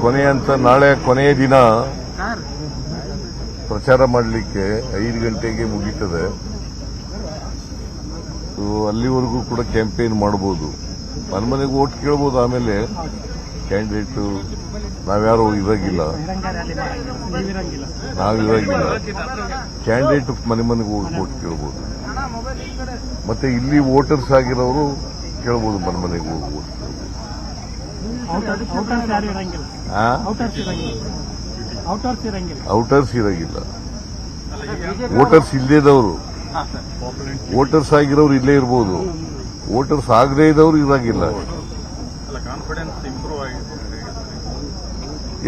ಕೊನೆ ಅಂತ ನಾಳೆ ಕೊನೆಯ ದಿನ ಪ್ರಚಾರ ಮಾಡಲಿಕ್ಕೆ 5 ಗಂಟೆಗೆ ಮುಗೀತದೆ. ಅಲ್ಲಿವರೆಗೂ ಕೂಡ ಕ್ಯಾಂಪೇನ್ ಮಾಡಬಹುದು, ಮನೆಗೆ ಓಟ್ ಕೇಳಬಹುದು. ಆಮೇಲೆ ಕ್ಯಾಂಡಿಡೇಟ್ ನಾವ್ಯಾರು ಇರಾಗಿಲ್ಲ, ಕ್ಯಾಂಡಿಡೇಟ್ ಮನೆಗೆ ಓಟ್ ಕೇಳಬಹುದು. ಮತ್ತೆ ಇಲ್ಲಿ ವೋಟರ್ಸ್ ಆಗಿರೋರು ಕೇಳಬಹುದು, ಮನೆಗೆ ಹೋಗಿ ಓಟ್ ಔಟರ್ಸ್ ಇರಂಗಿಲ್ಲ. ವೋಟರ್ಸ್ ಇಲ್ಲದೇದವರು, ವೋಟರ್ಸ್ ಆಗಿರೋರು ಇಲ್ಲೇ ಇರಬಹುದು, ವೋಟರ್ಸ್ ಆಗದೇ ಇದ್ದವರು ಇರಂಗಿಲ್ಲ.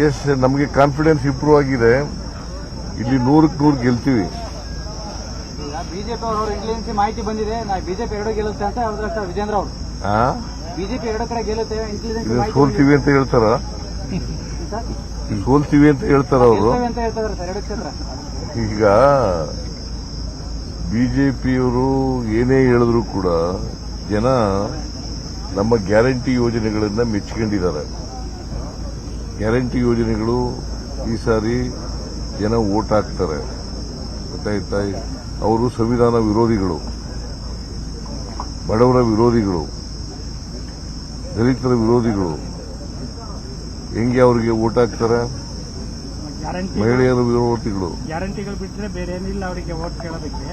ಎಸ್, ನಮಗೆ ಕಾನ್ಫಿಡೆನ್ಸ್ ಇಂಪ್ರೂವ್ ಆಗಿದೆ. ಇಲ್ಲಿ 100ಕ್ಕೆ 100 ಗೆಲ್ತೀವಿ. ಬಿಜೆಪಿ ಅವರು ಇಂಟೆಲಿಜೆನ್ಸ್ ಮಾಹಿತಿ ಬಂದಿದೆ, ಬಿಜೆಪಿ 2 ಗೆಲ್ಲುತ್ತೆ ಅಂತ ಹೇಳಿದ್ರೆ ವಿಜೇಂದ್ರ ಅವರು. ಬಿಜೆಪಿ 2 ಕಡೆ ಗೆಲ್ಲುತ್ತೆ, ಇಂಟೆಲಿಜೆನ್ಸ್ ಸೋಲ್ತೀವಿ ಅಂತ ಹೇಳ್ತಾರ, ಸೋಲ್ತೀವಿ ಅಂತ ಹೇಳ್ತಾರ ಅವರು. ಈಗ ಬಿಜೆಪಿಯವರು ಏನೇ ಹೇಳಿದ್ರು ಕೂಡ ಜನ ನಮ್ಮ ಗ್ಯಾರಂಟಿ ಯೋಜನೆಗಳನ್ನ ಮೆಚ್ಚಿಕೊಂಡಿದ್ದಾರೆ. ಗ್ಯಾರಂಟಿ ಯೋಜನೆಗಳು ಈ ಸಾರಿ ಜನ ವೋಟ್ ಹಾಕ್ತಾರೆ, ಗೊತ್ತಾಯ್ತಾ? ಅವರು ಸಂವಿಧಾನ ವಿರೋಧಿಗಳು, ಬಡವರ ವಿರೋಧಿಗಳು, ದಲಿತರ ವಿರೋಧಿಗಳು. ಹೆಂಗೆ ಅವರಿಗೆ ವೋಟ್ ಹಾಕ್ತಾರೆ? ಮಹಿಳೆಯರ ವಿರೋಧಿಗಳು. ಗ್ಯಾರಂಟಿಗಳು ಬಿಟ್ಟರೆ ಬೇರೆ ಏನಿಲ್ಲ ಅವರಿಗೆ ವೋಟ್ ಕೇಳೋದಕ್ಕೆ.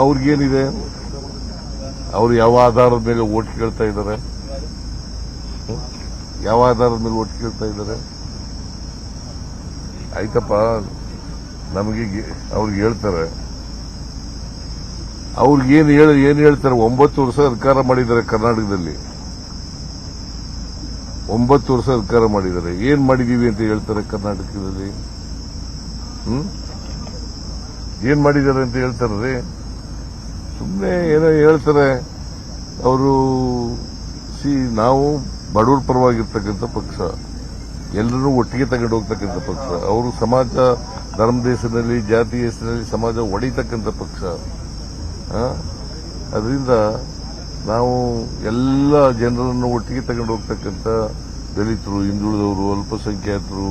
ಅವ್ರಿಗೇನಿದೆ? ಅವ್ರು ಯಾವ ಆಧಾರದ ಮೇಲೆ ವೋಟ್ ಕೇಳ್ತಾ ಇದ್ದಾರೆ? ಯಾವ ಆಧಾರದ ಮೇಲೆ ವೋಟ್ ಕೇಳ್ತಾ ಇದ್ದಾರೆ? ಆಯ್ತಪ್ಪ, ನಮಗೆ ಅವ್ರಿಗೆ ಹೇಳ್ತಾರೆ, ಅವ್ರಿಗೇನು ಏನ್ ಹೇಳ್ತಾರೆ? 9 ವರ್ಷ ಅಧಿಕಾರ ಮಾಡಿದ್ದಾರೆ ಕರ್ನಾಟಕದಲ್ಲಿ, 9 ವರ್ಷ ಅಧಿಕಾರ ಮಾಡಿದ್ದಾರೆ. ಏನ್ ಮಾಡಿದೀವಿ ಅಂತ ಹೇಳ್ತಾರೆ ಕರ್ನಾಟಕದಲ್ಲಿ? ಏನ್ ಮಾಡಿದ್ದಾರೆ ಅಂತ ಹೇಳ್ತಾರೆ? ಸುಮ್ಮನೆ ಏನೋ ಹೇಳ್ತಾರೆ ಅವರು. ನಾವು ಬಡವರ ಪರವಾಗಿರ್ತಕ್ಕಂಥ ಪಕ್ಷ, ಎಲ್ಲರೂ ಒಟ್ಟಿಗೆ ತಗೊಂಡು ಹೋಗ್ತಕ್ಕಂಥ ಪಕ್ಷ. ಅವರು ಸಮಾಜ ಧರ್ಮ ದೇಶದಲ್ಲಿ, ಜಾತಿ ಹೆಸರಿನಲ್ಲಿ ಸಮಾಜ ಒಡೆಯತಕ್ಕಂಥ ಪಕ್ಷ. ಅದರಿಂದ ನಾವು ಎಲ್ಲ ಜನರನ್ನು ಒಟ್ಟಿಗೆ ತಗೊಂಡು ಹೋಗ್ತಕ್ಕಂಥ ದಲಿತರು, ಹಿಂದುಳಿದವರು, ಅಲ್ಪಸಂಖ್ಯಾತರು,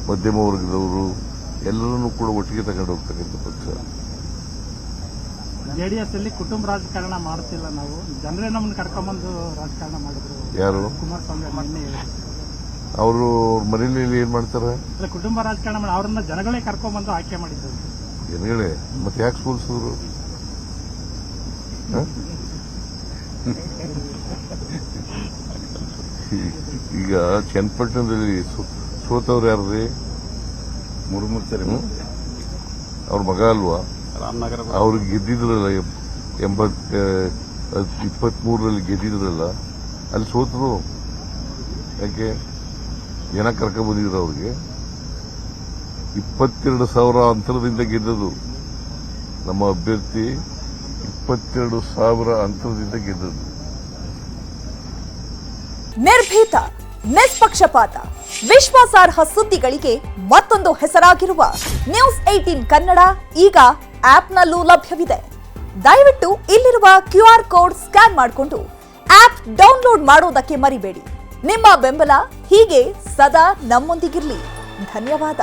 ಮಧ್ಯಮ ವರ್ಗದವರು ಎಲ್ಲರನ್ನೂ ಕೂಡ ಒಟ್ಟಿಗೆ ತಗೊಂಡು ಹೋಗ್ತಕ್ಕಂಥ ಪಕ್ಷ. ಜೆಡಿಎಸ್ ಅಲ್ಲಿ ಕುಟುಂಬ ರಾಜಕಾರಣ ಮಾಡ್ತಿಲ್ಲ, ನಾವು ಜನರೇ ನಮ್ಮನ್ನು ಕರ್ಕೊಂಡ್ಬಂದು ರಾಜಕಾರಣ ಮಾಡಿದ್ರು. ಯಾರು? ಕುಮಾರಸ್ವಾಮಿ. ಅವರು ಮನೆಯಲ್ಲಿ ಏನ್ ಮಾಡ್ತಾರೆ? ಕುಟುಂಬ ರಾಜಕಾರಣ ಮಾಡಿ ಅವರನ್ನ ಜನಗಳೇ ಕರ್ಕೊಂಡ್ಬಂದು ಆಯ್ಕೆ ಮಾಡಿದ್ರು. ಜನಗಳೇ ಮತ್ತೆ ಯಾಕೆ ಸೋಲಿಸಿದ್ರು? ಈಗ ಚನ್ನಪಟ್ಟಣದಲ್ಲಿ ಸೋತವ್ರು ಯಾರ್ರಿ? ಮುರುಮೂರ್ತಿ ಅವ್ರ ಮಗ ಅಲ್ವಾ? ಅವ್ರಿಗೆ ಗೆದ್ದಿದ್ರಲ್ಲ 23ರಲ್ಲಿ ಗೆದ್ದಿದ್ರಲ್ಲ, ಅಲ್ಲಿ ಸೋತರು. ಯಾಕೆ? ಜನ ಕರ್ಕೊಂಡ್ ಬಂದಿದ್ರು ಅವ್ರಿಗೆ. 22,000 ಅಂತರದಿಂದ ಗೆದ್ದದು ನಮ್ಮ ಅಭ್ಯರ್ಥಿ. 22,000 ಅಂತರದಿಂದ ಗೆದ್ದದು. ನಿರ್ಭೀತ, ನಿಷ್ಪಕ್ಷಪಾತ, ವಿಶ್ವಾಸಾರ್ಹ ಸುದ್ದಿಗಳಿಗೆ ಮತ್ತೊಂದು ಹೆಸರಾಗಿರುವ ನ್ಯೂಸ್ 18 ಕನ್ನಡ ಈಗ ಆಪ್ನಲ್ಲೂ ಲಭ್ಯವಿದೆ. ದಯವಿಟ್ಟು ಇಲ್ಲಿರುವ QR ಕೋಡ್ ಸ್ಕ್ಯಾನ್ ಮಾಡಿಕೊಂಡು ಆಪ್ ಡೌನ್ಲೋಡ್ ಮಾಡೋದಕ್ಕೆ ಮರಿಬೇಡಿ. ನಿಮ್ಮ ಬೆಂಬಲ ಹೀಗೆ ಸದಾ ನಮ್ಮೊಂದಿಗಿರಲಿ. ಧನ್ಯವಾದ.